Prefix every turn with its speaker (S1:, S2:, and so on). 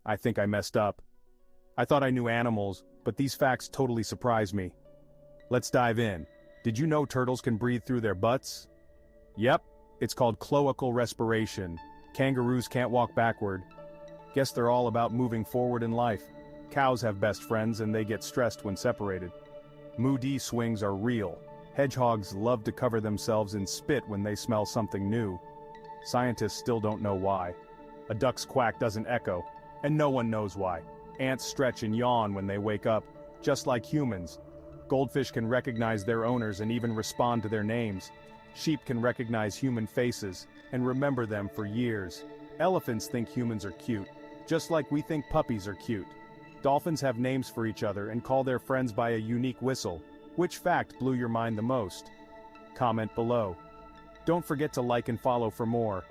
S1: I think I messed up. I thought I knew animals, but these facts totally surprise me. Let's dive in. Did you know turtles can breathe through their butts? Yep, it's called cloacal respiration. Kangaroos can't walk backward. Guess they're all about moving forward in life. Cows have best friends and they get stressed when separated. Moody swings are real. Hedgehogs love to cover themselves in spit when they smell something new. Scientists still don't know why. A duck's quack doesn't echo, and no one knows why. Ants stretch and yawn when they wake up, just like humans. Goldfish can recognize their owners and even respond to their names. Sheep can recognize human faces and remember them for years. Elephants think humans are cute, just like we think puppies are cute. Dolphins have names for each other and call their friends by a unique whistle. Which fact blew your mind the most? Comment below. Don't forget to like and follow for more.